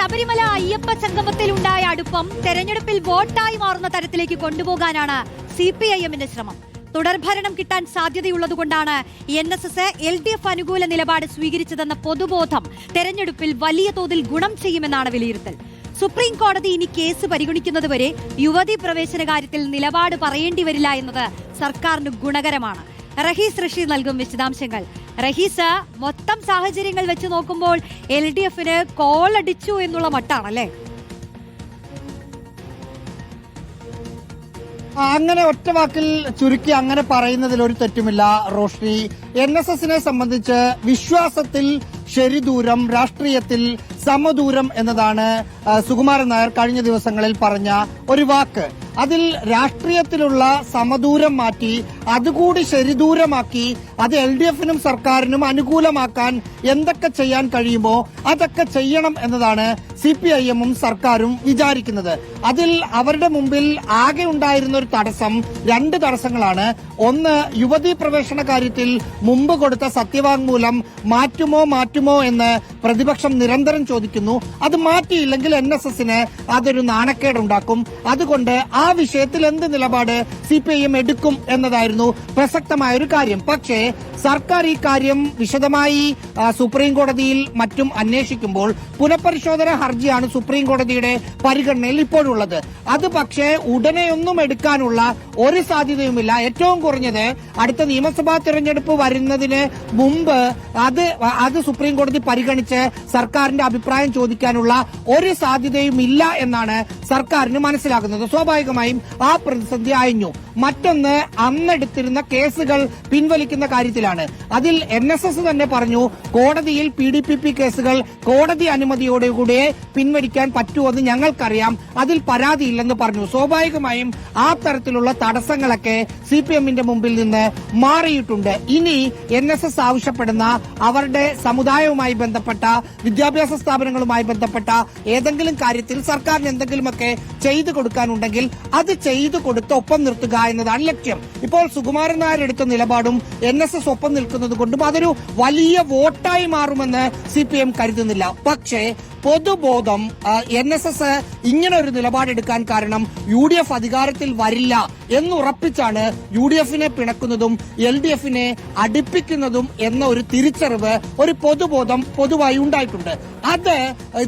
ശബരിമല അയ്യപ്പ സംഗമത്തിലുണ്ടായ അടുപ്പം തെരഞ്ഞെടുപ്പിൽ വോട്ടായി മാറുന്ന തരത്തിലേക്ക് കൊണ്ടുപോകാനാണ് CPIMന്റെ ശ്രമം. തുടർഭരണം കിട്ടാൻ സാധ്യതയുള്ളതുകൊണ്ടാണ് NSS LDF അനുകൂല നിലപാട് സ്വീകരിച്ചതെന്ന പൊതുബോധം തെരഞ്ഞെടുപ്പിൽ വലിയ തോതിൽ ഗുണം ചെയ്യുമെന്നാണ് വിലയിരുത്തൽ. സുപ്രീം കോടതി ഇനി കേസ് പരിഗണിക്കുന്നതുവരെ യുവതി പ്രവേശന കാര്യത്തിൽ നിലപാട് പറയേണ്ടി വരില്ല എന്നത് സർക്കാരിന് ഗുണകരമാണ്. റഹീസ് റഷീദ് നൽകും വിശദാംശങ്ങൾ. റഹീസ്, മൊത്തം സാഹചര്യങ്ങൾ വെച്ച് നോക്കുമ്പോൾ LDFന് കോൾ അടിച്ചു എന്നുള്ള മട്ടാണല്ലേ? അങ്ങനെ ഒറ്റ വാക്കിൽ ചുരുക്കി അങ്ങനെ പറയുന്നതിൽ ഒരു തെറ്റുമില്ല റോഷ്നി. NSSനെ സംബന്ധിച്ച് വിശ്വാസത്തിൽ ശരിദൂരം, രാഷ്ട്രീയത്തിൽ സമദൂരം എന്നതാണ് സുകുമാരൻ നായർ കഴിഞ്ഞ ദിവസങ്ങളിൽ പറഞ്ഞ ഒരു വാക്ക്. അതിൽ രാഷ്ട്രീയത്തിലുള്ള സമദൂരം മാറ്റി അതുകൂടി ശരിദൂരമാക്കി അത് LDFനും സർക്കാരിനും അനുകൂലമാക്കാൻ എന്തൊക്കെ ചെയ്യാൻ കഴിയുമോ അതൊക്കെ ചെയ്യണം എന്നതാണ് CPIMും സർക്കാരും വിചാരിക്കുന്നത്. അതിൽ അവരുടെ മുമ്പിൽ ആകെ ഉണ്ടായിരുന്ന ഒരു തടസ്സം, രണ്ട് തടസ്സങ്ങളാണ്. ഒന്ന്, യുവതീ പ്രവേശന കാര്യത്തിൽ മുമ്പ് കൊടുത്ത സത്യവാങ്മൂലം മാറ്റുമോ എന്ന് പ്രതിപക്ഷം നിരന്തരം ചോദിക്കുന്നു. അത് മാറ്റിയില്ലെങ്കിൽ NSSന് അതൊരു നാണക്കേടുണ്ടാക്കും. അതുകൊണ്ട് ആ വിഷയത്തിൽ എന്ത് നിലപാട് CPIM എടുക്കും എന്നതായിരുന്നു പ്രസക്തമായ ഒരു കാര്യം. പക്ഷേ സർക്കാർ ഈ കാര്യം വിശദമായി സുപ്രീം കോടതിയിൽ മറ്റും അന്വേഷിക്കുമ്പോൾ പുനഃപരിശോധന ഹർജിയാണ് സുപ്രീം കോടതിയുടെ പരിഗണനയിൽ ഇപ്പോഴുള്ളത്. അത് പക്ഷേ ഉടനെയൊന്നും എടുക്കാനുള്ള ഒരു സാധ്യതയുമില്ല. ഏറ്റവും കുറഞ്ഞത് അടുത്ത നിയമസഭാ തെരഞ്ഞെടുപ്പ് വരുന്നതിന് മുമ്പ് അത് സുപ്രീം കോടതി പരിഗണിച്ച് സർക്കാരിന്റെ അഭിപ്രായം ചോദിക്കാനുള്ള ഒരു സാധ്യതയും ഇല്ല എന്നാണ് സർക്കാരിന് മനസ്സിലാക്കുന്നത്. സ്വാഭാവികമായും ആ പ്രതിസന്ധി അയഞ്ഞു. മറ്റൊന്ന്, അന്നെടുത്തിരുന്ന കേസുകൾ പിൻവലിക്കുന്ന കാര്യത്തിലാണ്. അതിൽ NSS തന്നെ പറഞ്ഞു, കോടതിയിൽ PDPP കേസുകൾ കോടതി അനുമതിയോടുകൂടെ പിൻവലിക്കാൻ പറ്റുമെന്ന് ഞങ്ങൾക്കറിയാം, അതിൽ പരാതിയില്ലെന്ന് പറഞ്ഞു. സ്വാഭാവികമായും ആ തരത്തിലുള്ള തടസ്സങ്ങളൊക്കെ CPIMന്റെ മുമ്പിൽ നിന്ന് മാറിയിട്ടുണ്ട്. ഇനി NSS ആവശ്യപ്പെടുന്ന അവരുടെ സമുദായവുമായി ബന്ധപ്പെട്ട, വിദ്യാഭ്യാസ സ്ഥാപനങ്ങളുമായി ബന്ധപ്പെട്ട ഏതെങ്കിലും കാര്യത്തിൽ സർക്കാരിന് എന്തെങ്കിലുമൊക്കെ ചെയ്തു കൊടുക്കാനുണ്ടെങ്കിൽ അത് ചെയ്തു കൊടുത്ത് ഒപ്പം നിർത്തുക എന്നതാണ് ലക്ഷ്യം. ഇപ്പോൾ സുകുമാരൻ നായർ എടുത്ത നിലപാടും NSS ഒപ്പം നിൽക്കുന്നത് കൊണ്ടും അതൊരു വലിയ വോട്ടായി മാറുമെന്ന് CPIM കരുതുന്നില്ല. പക്ഷേ പൊതുബോധം NSS ഇങ്ങനെ ഒരു നിലപാടെടുക്കാൻ കാരണം UDF അധികാരത്തിൽ വരില്ല എന്നുറപ്പിച്ചാണ് UDFനെ പിണക്കുന്നതും LDFനെ അടുപ്പിക്കുന്നതും എന്ന ഒരു തിരിച്ചറിവ്, ഒരു പൊതുബോധം പൊതുവായി ഉണ്ടായിട്ടുണ്ട്. അത്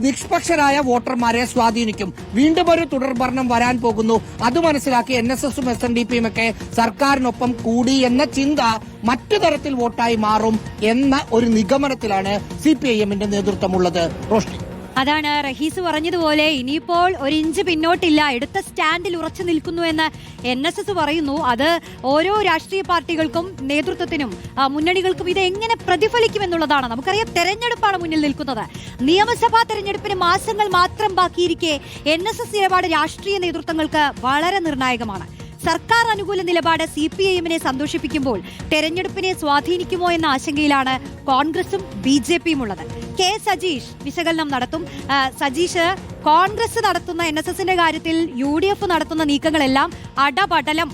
നിഷ്പക്ഷരായ വോട്ടർമാരെ സ്വാധീനിക്കും. വീണ്ടും ഒരു തുടർഭരണം വരാൻ പോകുന്നു. അത് മനസ്സിലാക്കി NSSും SNDPയും ഒക്കെ സർക്കാരിനൊപ്പം കൂടി എന്ന ചിന്ത മറ്റു തരത്തിൽ വോട്ടായി മാറും എന്ന ഒരു നിഗമനത്തിലാണ് CPIMന്റെ നേതൃത്വമുള്ളത്. റോഷ്നി, അതാണ് റഹീസ് പറഞ്ഞതുപോലെ ഇനിയിപ്പോൾ ഒരു ഇഞ്ച് പിന്നോട്ടില്ല, എടുത്ത സ്റ്റാൻഡിൽ ഉറച്ചു നിൽക്കുന്നു എന്ന് NSS പറയുന്നു. അത് ഓരോ രാഷ്ട്രീയ പാർട്ടികൾക്കും നേതൃത്വത്തിനും മുന്നണികൾക്കും ഇത് എങ്ങനെ പ്രതിഫലിക്കുമെന്നുള്ളതാണ്. നമുക്കറിയാം, തെരഞ്ഞെടുപ്പാണ് മുന്നിൽ നിൽക്കുന്നത്. നിയമസഭാ തെരഞ്ഞെടുപ്പിന് മാസങ്ങൾ മാത്രം ബാക്കിയിരിക്കെ NSS നിലപാട് രാഷ്ട്രീയ നേതൃത്വങ്ങൾക്ക് വളരെ നിർണായകമാണ്. സർക്കാർ അനുകൂല നിലപാട് CPIMനെ സന്തോഷിപ്പിക്കുമ്പോൾ തെരഞ്ഞെടുപ്പിനെ സ്വാധീനിക്കുമോ എന്ന ആശങ്കയിലാണ് കോൺഗ്രസും BJPയും ഉള്ളത്. K. സജീഷ് വിശകലനം നടത്തും. സജീഷ്, കോൺഗ്രസ് നടത്തുന്ന NSSന്റെ കാര്യത്തിൽ UDF നടത്തുന്ന നീക്കങ്ങളെല്ലാം അടപടലം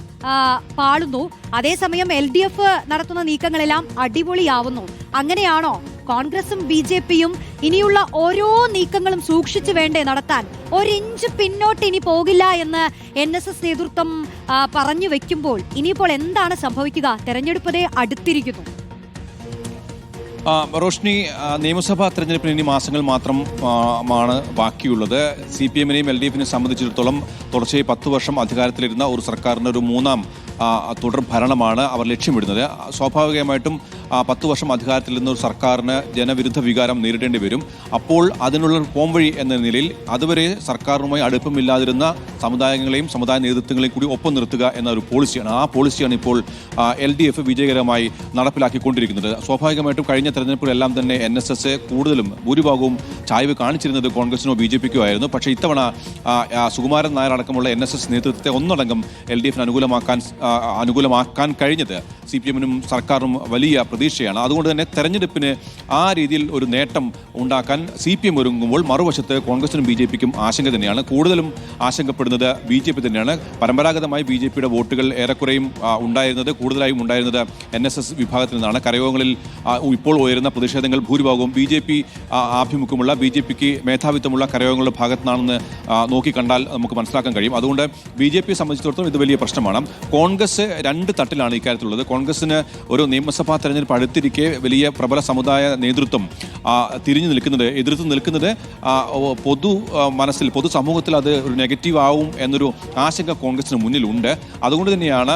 പാളുന്നു. അതേസമയം LDF നടത്തുന്ന നീക്കങ്ങളെല്ലാം അടിപൊളിയാവുന്നു. അങ്ങനെയാണോ? കോൺഗ്രസും BJPയും ഇനിയുള്ള ഓരോ നീക്കങ്ങളും സൂക്ഷിച്ചു വേണ്ടേ നടത്താൻ? ഒരിഞ്ച് പിന്നോട്ട് ഇനി പോകില്ല എന്ന് NSS നേതൃത്വം പറഞ്ഞു വെക്കുമ്പോൾ ഇനിയിപ്പോൾ എന്താണ് സംഭവിക്കുക? തെരഞ്ഞെടുപ്പതേ അടുത്തിരിക്കുന്നു. റോഷ്നി, നിയമസഭാ തെരഞ്ഞെടുപ്പിന് ഇനി മാസങ്ങൾ മാത്രമാണ് ബാക്കിയുള്ളത്. CPIMനെയും LDFനെയും സംബന്ധിച്ചിടത്തോളം തുടർച്ചയായി 10 വർഷം അധികാരത്തിലിരുന്ന ഒരു സർക്കാരിൻ്റെ ഒരു മൂന്നാം തുടർ ഭരണമാണ് അവർ ലക്ഷ്യമിടുന്നത്. സ്വാഭാവികമായിട്ടും 10 വർഷം അധികാരത്തിലിരുന്ന ഒരു സർക്കാരിന് ജനവിരുദ്ധ വികാരം നേരിടേണ്ടി വരും. അപ്പോൾ അതിനുള്ള പോംവഴി എന്ന നിലയിൽ അതുവരെ സർക്കാരിനുമായി അടുപ്പമില്ലാതിരുന്ന സമുദായങ്ങളെയും സമുദായ നേതൃത്വങ്ങളെയും കൂടി ഒപ്പം നിർത്തുക എന്ന ഒരു പോളിസിയാണ്. ആ പോളിസിയാണ് ഇപ്പോൾ LDF വിജയകരമായി നടപ്പിലാക്കിക്കൊണ്ടിരിക്കുന്നത്. സ്വാഭാവികമായിട്ടും കഴിഞ്ഞ തെരഞ്ഞെടുപ്പിലെല്ലാം തന്നെ NSS കൂടുതലും ഭൂരിഭാഗവും ചായ്വ് കാണിച്ചിരുന്നത് കോൺഗ്രസിനോ BJPക്കോ ആയിരുന്നു. പക്ഷേ ഇത്തവണ സുകുമാരൻ നായർ അടക്കമുള്ള NSS നേതൃത്വത്തെ ഒന്നടങ്കം LDFന് അനുകൂലമാക്കാൻ കഴിഞ്ഞത് CPM-നും സർക്കാരിനും വലിയ പ്രതീക്ഷയാണ്. അതുകൊണ്ട് തന്നെ തെരഞ്ഞെടുപ്പിന് ആ രീതിയിൽ ഒരു നേട്ടം ഉണ്ടാക്കാൻ CPM ഒരുങ്ങുമ്പോൾ മറുവശത്ത് കോൺഗ്രസിനും BJP-ക്കും ആശങ്ക തന്നെയാണ്. കൂടുതലും ആശങ്കപ്പെടുന്നത് BJP തന്നെയാണ്. പരമ്പരാഗതമായി BJP-യുടെ വോട്ടുകൾ ഏറെക്കുറെയും കൂടുതലായും ഉണ്ടായിരുന്നത് NSS വിഭാഗത്തിൽ നിന്നാണ്. കരയോഗങ്ങളിൽ ഇപ്പോൾ ഉയരുന്ന പ്രതിഷേധങ്ങൾ ഭൂരിഭാഗവും BJP ആഭിമുഖ്യമുള്ള BJP-ക്ക് മേധാവിത്വമുള്ള കരയോഗങ്ങളുടെ ഭാഗത്തു നിന്നാണെന്ന് നോക്കിക്കണ്ടാൽ നമുക്ക് മനസ്സിലാക്കാൻ കഴിയും. അതുകൊണ്ട് BJP-യെ സംബന്ധിച്ചിടത്തോളം ഇത് വലിയ പ്രശ്നമാണ്. കോൺഗ്രസ് രണ്ട് തട്ടിലാണ് ഇക്കാര്യത്തിലുള്ളത്. കോൺഗ്രസിന് ഒരു നിയമസഭാ തെരഞ്ഞെടുപ്പ് അടുത്തിരിക്കെ വലിയ പ്രബല സമുദായ നേതൃത്വം എതിർത്ത് നിൽക്കുന്നത് പൊതു സമൂഹത്തിൽ അത് ഒരു നെഗറ്റീവ് ആവും എന്നൊരു ആശങ്ക കോൺഗ്രസിന് മുന്നിലുണ്ട്. അതുകൊണ്ട് തന്നെയാണ്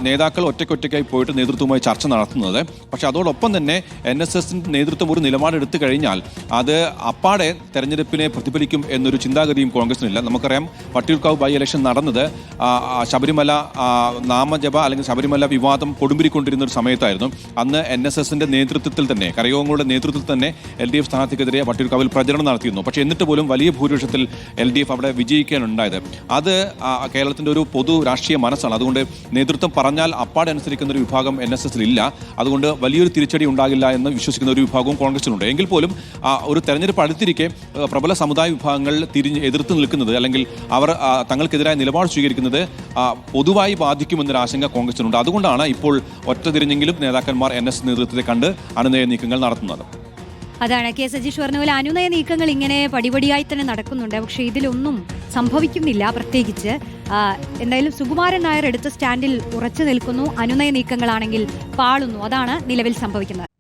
നേതാക്കൾ ഒറ്റയ്ക്കൊറ്റയ്ക്കായി പോയിട്ട് നേതൃത്വവുമായി ചർച്ച നടത്തുന്നത്. പക്ഷേ അതോടൊപ്പം തന്നെ NSS നേതൃത്വം ഒരു നിലപാടെടുത്തു കഴിഞ്ഞാൽ അത് അപ്പാടെ തെരഞ്ഞെടുപ്പിനെ പ്രതിഫലിക്കും എന്നൊരു ചിന്താഗതിയും കോൺഗ്രസിനില്ല. നമുക്കറിയാം വട്ടിയൂർക്കാവ് ബൈ ഇലക്ഷൻ നടന്നത് ശബരിമല നാമജപ അല്ലെങ്കിൽ ശബരിമല വിവാദം കൊടുമ്പിരിക്കൊണ്ടിരുന്ന ഒരു സമയത്തായിരുന്നു. അന്ന് NSS-ന്റെ നേതൃത്വത്തിൽ തന്നെ കരയോഗങ്ങളുടെ നേതൃത്വത്തിൽ തന്നെ LDF സ്ഥാനാർത്ഥിക്കെതിരെ വട്ടിയൂർക്കാവിൽ പ്രചരണം നടത്തിയിരുന്നു. പക്ഷേ എന്നിട്ട് പോലും വലിയ ഭൂരിപക്ഷത്തിൽ LDF അവിടെ വിജയിക്കാനുണ്ടായത്. അത് കേരളത്തിൻ്റെ ഒരു പൊതു രാഷ്ട്രീയ മനസ്സാണ്. അതുകൊണ്ട് നേതൃത്വം പറഞ്ഞാൽ അപ്പാടെ അനുസരിക്കുന്ന ഒരു വിഭാഗം NSS-ൽ ഇല്ല. അതുകൊണ്ട് വലിയൊരു തിരിച്ചടി ഉണ്ടാകില്ല എന്ന് വിശ്വസിക്കുന്ന ഒരു വിഭാഗവും കോൺഗ്രസിനുണ്ട്. എങ്കിൽ പോലും ഒരു തെരഞ്ഞെടുപ്പ് അടുത്തിരിക്കെ പ്രബല സമുദായ വിഭാഗങ്ങൾ എതിർത്ത് നിൽക്കുന്നത് അല്ലെങ്കിൽ അവർ തങ്ങൾക്കെതിരായ നിലപാട് സ്വീകരിക്കുന്നത് പൊതുവായി ബാധിക്കുമെന്നൊരു ആശങ്ക കോൺഗ്രസിനുണ്ട്. അതുകൊണ്ടാണ് ഇപ്പോൾ ഒറ്റതിരിഞ്ഞെങ്കിലും നേതാക്കന്മാർ NS നേതൃത്വത്തെ കണ്ട് അനുനയ നീക്കങ്ങൾ നടത്തുന്നത്. അതാണ് കെ സജീഷ് പറഞ്ഞ പോലെ അനുനയ നീക്കങ്ങൾ ഇങ്ങനെ പടിപടിയായി തന്നെ നടക്കുന്നുണ്ട്. പക്ഷേ ഇതിലൊന്നും സംഭവിക്കുന്നില്ല. പ്രത്യേകിച്ച് എന്തായാലും സുകുമാരൻ നായർ എടുത്ത സ്റ്റാൻഡിൽ ഉറച്ചു നിൽക്കുന്നു. അനുനയ നീക്കങ്ങളാണെങ്കിൽ പാളുന്നു. അതാണ് നിലവിൽ സംഭവിക്കുന്നത്.